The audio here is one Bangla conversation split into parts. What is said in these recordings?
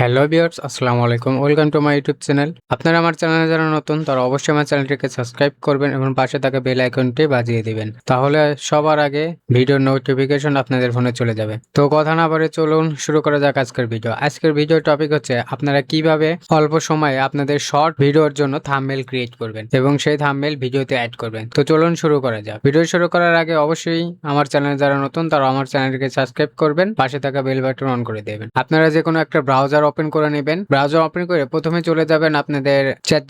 হ্যালো ভিউয়ার্স, আসসালামু আলাইকুম। Welcome to my YouTube channel. আপনারা আমার চ্যানেলে যারা নতুন তারা অবশ্যই আমার চ্যানেলটিকে সাবস্ক্রাইব করবেন এবং পাশে থাকা বেল আইকনটি বাজিয়ে দিবেন। তাহলে সবার আগে ভিডিওর নোটিফিকেশন আপনাদের ফোনে চলে যাবে। তো কথা না বাড়িয়ে চলুন শুরু করা যাক আজকের ভিডিও। আজকের ভিডিওর টপিক হচ্ছে আপনারা কিভাবে অল্প সময়ে আপনাদের শর্ট ভিডিওর জন্য থাম্বনেল ক্রিয়েট করবেন এবং সেই থাম্বনেল ভিডিওতে অ্যাড করবেন। তো চলুন শুরু করা যাক। ভিডিও শুরু করার আগে অবশ্যই আমার চ্যানেলে যারা নতুন তারা আমার চ্যানেলটিকে সাবস্ক্রাইব করবেন, পাশে থাকা বেল বাটন অন করে দেবেন। আপনারা যে কোনো একটা ব্রাউজার ওপেন করে নেবেন। ব্রাউজার ওপেন করে প্রথমে চলে যাবেন আপনাদের চ্যাট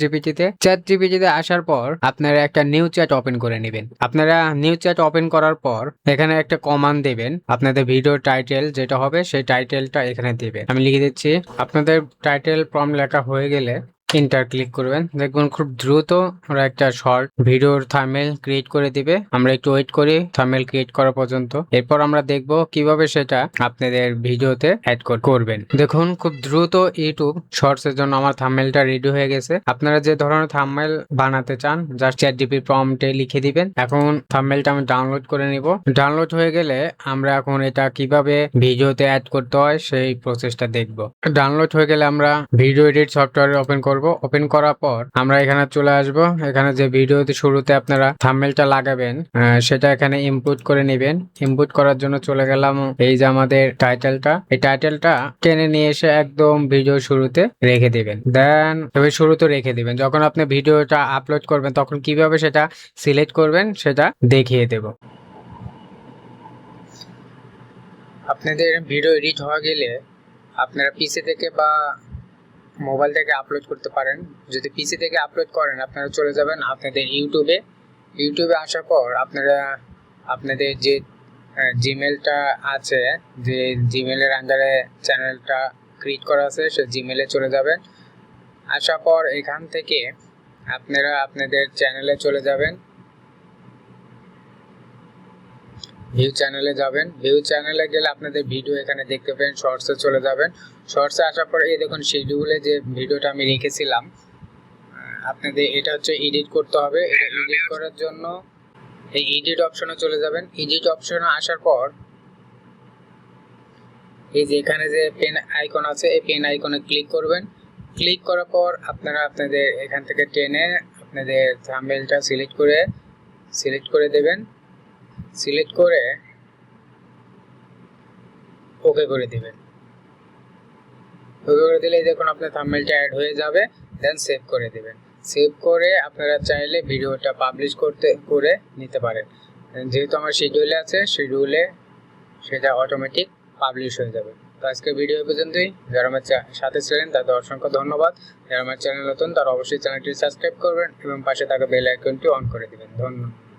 জিপিটিতে আসার পর আপনারা একটা নিউ চ্যাট ওপেন করে নেবেন। আপনারা নিউ চ্যাট ওপেন করার পর এখানে একটা কমান্ড দেবেন। আপনাদের ভিডিও টাইটেল যেটা হবে সেই টাইটেলটা এখানে দিবেন। আমি লিখে দিচ্ছি। আপনাদের টাইটেল প্রম্পট লেখা হয়ে গেলে এন্টার ক্লিক করবেন। দেখবেন খুব দ্রুত ওরা একটা শর্ট ভিডিওর থাম্বনেল ক্রিয়েট করে দিবে। আমরা একটু ওয়েট করি থাম্বনেল ক্রিয়েট করা পর্যন্ত। এরপর আমরা দেখব কিভাবে সেটা আপনাদের ভিডিওতে অ্যাড করবেন। দেখুন খুব দ্রুত ইউটিউব শর্টস এর জন্য আমার থাম্বনেলটা রেডি হয়ে গেছে। আপনারা যে ধরনের থাম্বনেল বানাতে চান জাস্ট চ্যাটজিপিটি প্রম্পটে লিখে দিবেন। এখন থাম্বনেলটা আমি ডাউনলোড করে নিব। ডাউনলোড হয়ে গেলে আমরা এখন এটা কিভাবে ভিডিওতে অ্যাড করতে হয় সেই প্রসেসটা দেখব। ডাউনলোড হয়ে গেলে আমরা ভিডিও এডিট সফটওয়্যার ওপেন করব। ওপেন করার পর আমরা এখানে চলে আসব। এখানে যে ভিডিওতে শুরুতে আপনারা থাম্বনেলটা লাগাবেন সেটা এখানে ইনপুট করে নেবেন। ইনপুট করার জন্য চলে গেলাম এই যে আমাদের টাইটেলটা, এই টাইটেলটা টেনে নিয়ে এসে একদম ভিডিও শুরুতে রেখে দিবেন। দেন তবে শুরুতে রেখে দিবেন। যখন আপনি ভিডিওটা আপলোড করবেন তখন কিভাবে সেটা সিলেক্ট করবেন সেটা দেখিয়ে দেব। আপনাদের ভিডিও এডিট হয়ে গেলে আপনারা পিসি থেকে বা মোবাইল থেকে আপলোড করতে পারেন। যদি পিসি থেকে আপলোড করেন আপনারা চলে যাবেন আপনাদের ইউটিউবে আসার পর আপনারা আপনাদের যে জিমেলটা আছে, যে জিমেলের আন্ডারে চ্যানেলটা ক্রিয়েট করা আছে সেই জিমেলে চলে যাবেন। আসার পর এখান থেকে আপনারা আপনাদের চ্যানেলে চলে যাবেন। ভিউ চ্যানেলে যাবেন। ভিউ চ্যানেলে গেলে আপনাদের ভিডিও এখানে দেখতে পাবেন। শর্টসে চলে যাবেন। শর্টসে আসার পর এই দেখুন শিডিউলে যে ভিডিওটা আমি রেখেছিলাম, আপনাদের এটা হচ্ছে এডিট করতে হবে। এটা এডিট করার জন্য এই এডিট অপশনে চলে যাবেন। এডিট অপশনে আসার পর এই যে এখানে যে পেন আইকন আছে এই পেন আইকনে ক্লিক করবেন। ক্লিক করার পর আপনারা আপনাদের এখান থেকে টেনে আপনাদের থাম্বনেলটা সিলেক্ট করে দেবেন। সিলেক্ট করে ওকে করে দিবেন। ওকে করে দিলে দেখুন আপনার থাম্বনেলটা অ্যাড হয়ে যাবে। দেন সেভ করে দিবেন। সেভ করে আপনারা চাইলে ভিডিওটা পাবলিশ করে নিতে পারেন। যেহেতু আমার শিডিউলে আছে, শিডিউলে সেটা অটোমেটিক পাবলিশ হয়ে যাবে। তো আজকের ভিডিও পর্যন্তই। যারা আমার সাথে ছিলেন তাদের অসংখ্য ধন্যবাদ। যারা আমার চ্যানেল নতুন তারা অবশ্যই চ্যানেলটি সাবস্ক্রাইব করবেন এবং পাশে থাকা বেল আইকনটি অন করে দিবেন। ধন্যবাদ।